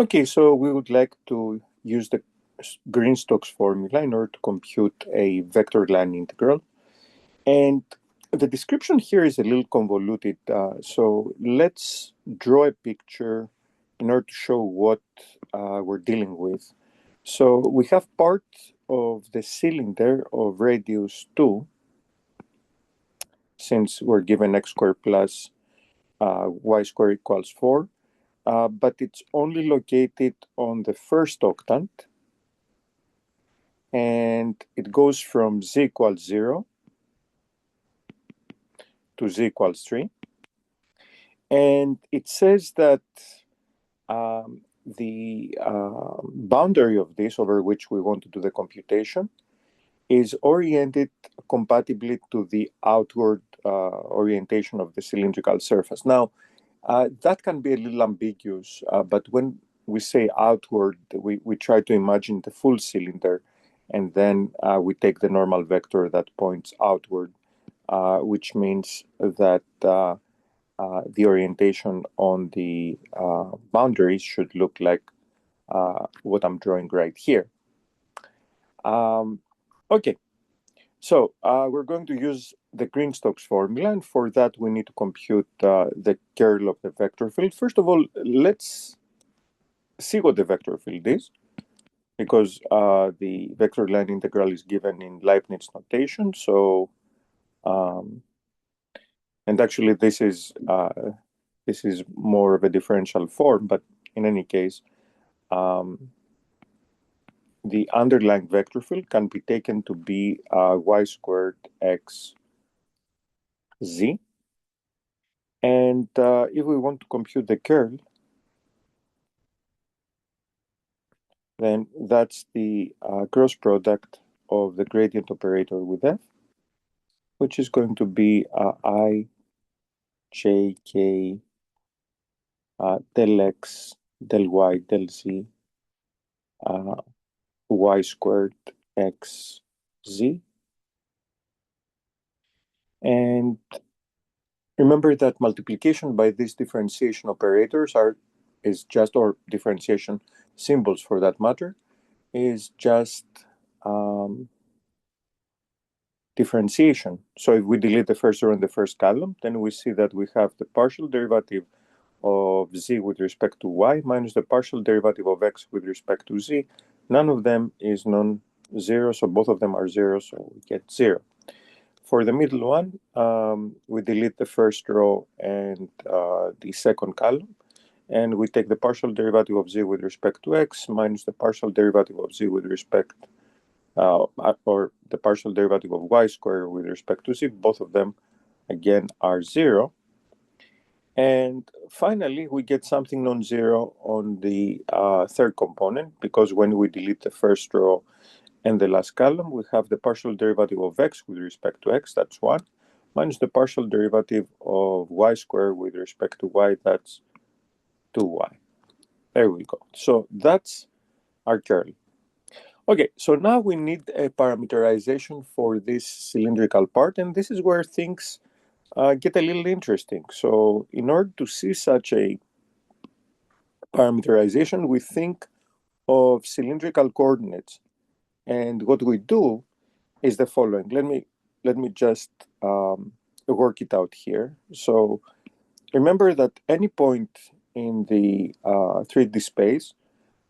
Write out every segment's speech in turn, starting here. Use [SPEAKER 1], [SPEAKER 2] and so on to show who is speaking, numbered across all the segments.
[SPEAKER 1] Okay, so we would like to use the Green-Stokes formula in order to compute a vector line integral. And the description here is a little convoluted, so let's draw a picture in order to show what we're dealing with. So we have part of the cylinder of radius 2, since we're given x squared plus y squared equals 4, but it's only located on the first octant, and it goes from z equals 0 to z equals 3. And it says that the boundary of this over which we want to do the computation is oriented compatibly to the outward orientation of the cylindrical surface. Now, that can be a little ambiguous, but when we say outward, we try to imagine the full cylinder, and then we take the normal vector that points outward, which means that the orientation on the boundaries should look like what I'm drawing right here. Okay, so we're going to use the Green-Stokes formula, and for that we need to compute the curl of the vector field. First of all, let's see what the vector field is, because the vector line integral is given in Leibniz notation. So, and actually this is more of a differential form, but in any case, the underlying vector field can be taken to be y squared x z. And if we want to compute the curl, then that's the cross product of the gradient operator with f, which is going to be I j k del x del y del z y squared x z. And remember that multiplication by these differentiation operators is just, or differentiation symbols for that matter, is just differentiation. So if we delete the first row and the first column, then we see that we have the partial derivative of z with respect to y minus the partial derivative of x with respect to z. None of them is non-zero, so both of them are zero, so we get 0. For the middle one, we delete the first row and the second column, and we take the partial derivative of z with respect to x minus the partial derivative of z with respect, or the partial derivative of y squared with respect to z. Both of them, again, are 0. And finally, we get something non-zero on the third component, because when we delete the first row and the last column, we have the partial derivative of x with respect to x, that's 1, minus the partial derivative of y squared with respect to y, that's 2y. There we go. So that's our curl. Okay, so now we need a parameterization for this cylindrical part, and this is where things get a little interesting. So in order to see such a parameterization, we think of cylindrical coordinates. And what we do is the following. Let me just work it out here. So remember that any point in the 3D space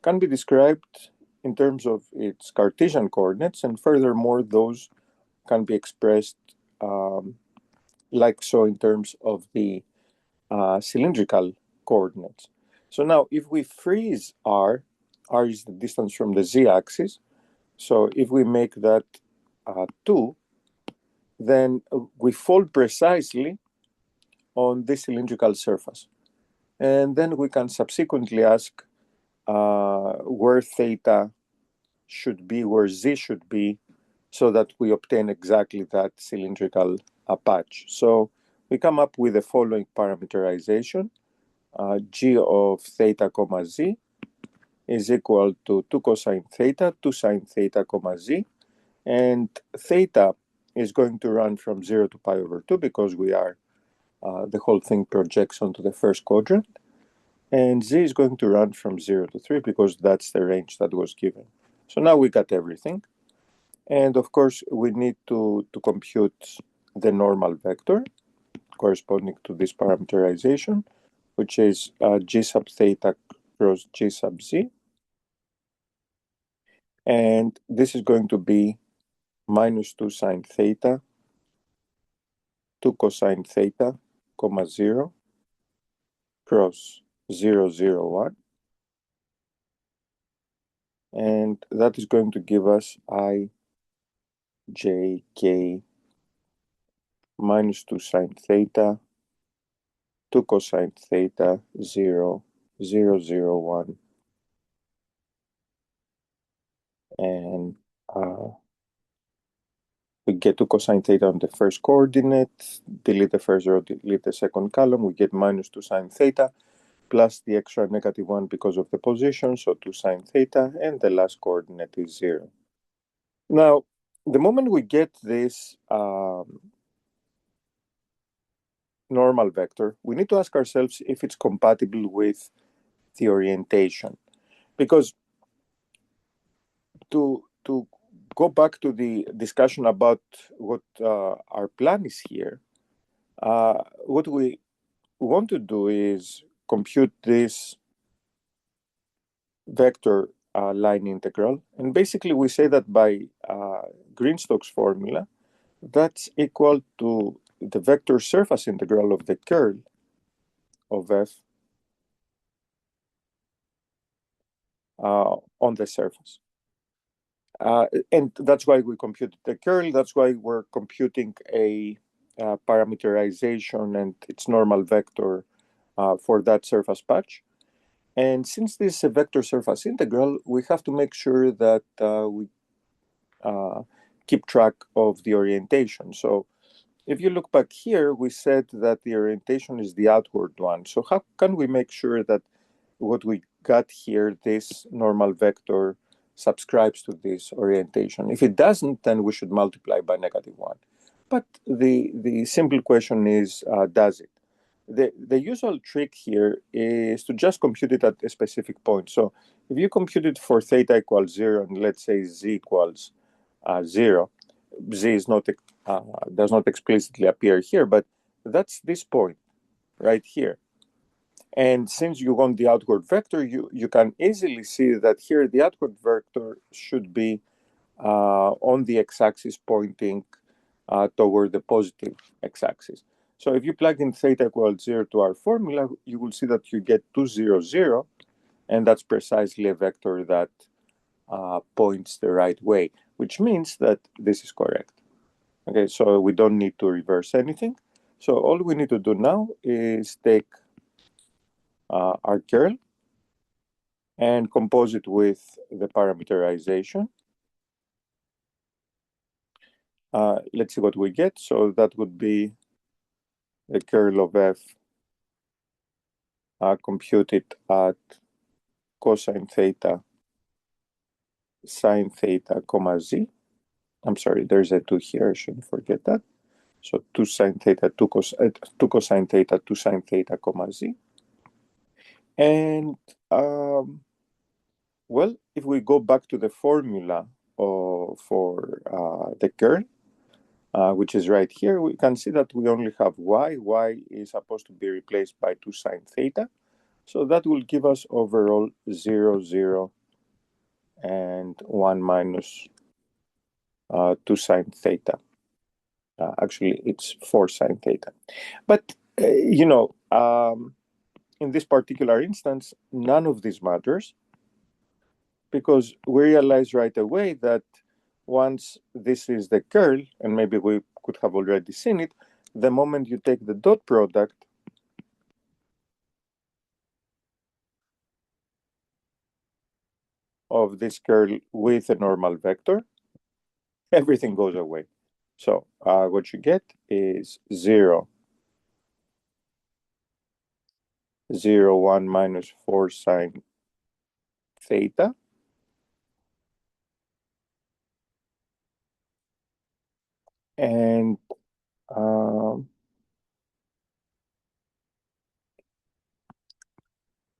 [SPEAKER 1] can be described in terms of its Cartesian coordinates, and furthermore, those can be expressed like so in terms of the cylindrical coordinates. So now, if we freeze r is the distance from the z-axis. So if we make that 2, then we fall precisely on this cylindrical surface. And then we can subsequently ask where theta should be, where z should be, so that we obtain exactly that cylindrical patch. So we come up with the following parameterization. G of theta comma z is equal to 2 cosine theta, 2 sine theta comma z. And theta is going to run from 0 to pi over 2, because we are the whole thing projects onto the first quadrant. And z is going to run from 0 to 3 because that's the range that was given. So now we got everything. And of course, we need to compute the normal vector corresponding to this parameterization, which is g sub theta cross g sub z. And this is going to be minus 2 sine theta, 2 cosine theta, comma 0, cross 0, 0, 1. And that is going to give us I, j, k, minus 2 sine theta, 2 cosine theta, 0, 0, 0, 1. And we get 2 cosine theta on the first coordinate, delete the first row, delete the second column, we get minus 2 sine theta, plus the extra negative 1 because of the position, so 2 sine theta, and the last coordinate is 0. Now, the moment we get this normal vector, we need to ask ourselves if it's compatible with the orientation. Because to go back to the discussion about what our plan is here, what we want to do is compute this vector line integral. And basically, we say that by Green-Stokes formula, that's equal to the vector surface integral of the curl of f on the surface. And that's why we computed the curl. That's why we're computing a parameterization and its normal vector for that surface patch. And since this is a vector surface integral, we have to make sure that we keep track of the orientation. So if you look back here, we said that the orientation is the outward one. So how can we make sure that what we got here, this normal vector, subscribes to this orientation? If it doesn't, then we should multiply by negative 1. But the simple question is, does it? The usual trick here is to just compute it at a specific point. So if you compute it for theta equals 0, and let's say z equals 0, z is not does not explicitly appear here, but that's this point right here. And since you want the outward vector, you can easily see that here the outward vector should be on the x-axis pointing toward the positive x-axis. So if you plug in theta equals 0 to our formula, you will see that you get 2, 0, 0, and that's precisely a vector that points the right way, which means that this is correct. Okay, so we don't need to reverse anything. So all we need to do now is take our curl and compose it with the parameterization. Let's see what we get. So that would be the curl of f computed at cosine theta, sine theta, comma z. I'm sorry, there's a 2 here. I shouldn't forget that. So 2 sine theta, 2 cosine theta, 2 sine theta, comma z. And well, if we go back to the formula for the curl, which is right here, we can see that we only have y. Y is supposed to be replaced by 2 sine theta. So that will give us overall 0, 0, and 1 minus 2 sine theta. Actually, it's 4 sine theta. But, in this particular instance, none of this matters because we realize right away that once this is the curl, and maybe we could have already seen it, the moment you take the dot product of this curl with a normal vector, everything goes away. So what you get is 0, 0, 1 minus 4 sine theta. And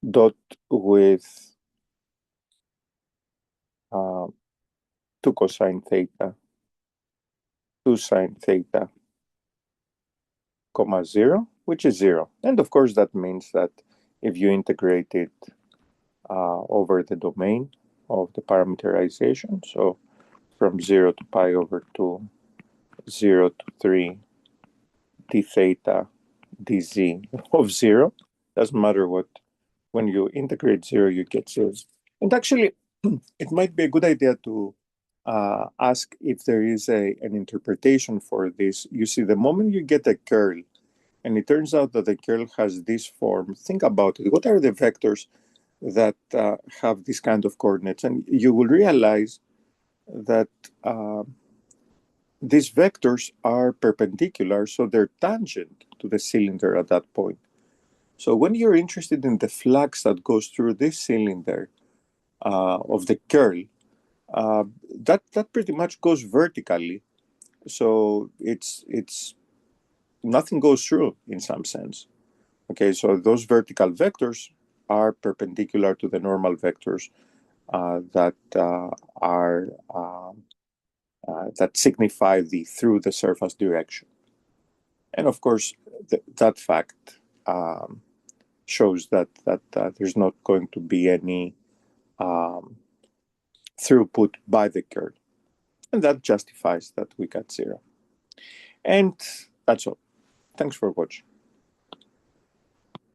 [SPEAKER 1] dot with uh, 2 cosine theta, 2 sine theta, comma 0, which is 0. And of course, that means that if you integrate it over the domain of the parameterization, so from 0 to pi over 2, 0 to 3, d theta dz of 0, doesn't matter what, when you integrate 0, you get 0. And actually, it might be a good idea to ask if there is an interpretation for this. You see, the moment you get a curl, and it turns out that the curl has this form, think about it. What are the vectors that have this kind of coordinates? And you will realize that these vectors are perpendicular, so they're tangent to the cylinder at that point. So when you're interested in the flux that goes through this cylinder of the curl, that pretty much goes vertically. So it's nothing goes through in some sense. Okay, so those vertical vectors are perpendicular to the normal vectors that are that signify the through the surface direction. And of course, that fact shows that there's not going to be any um, throughput by the curl, and that justifies that we got 0. And that's all. Thanks for watching.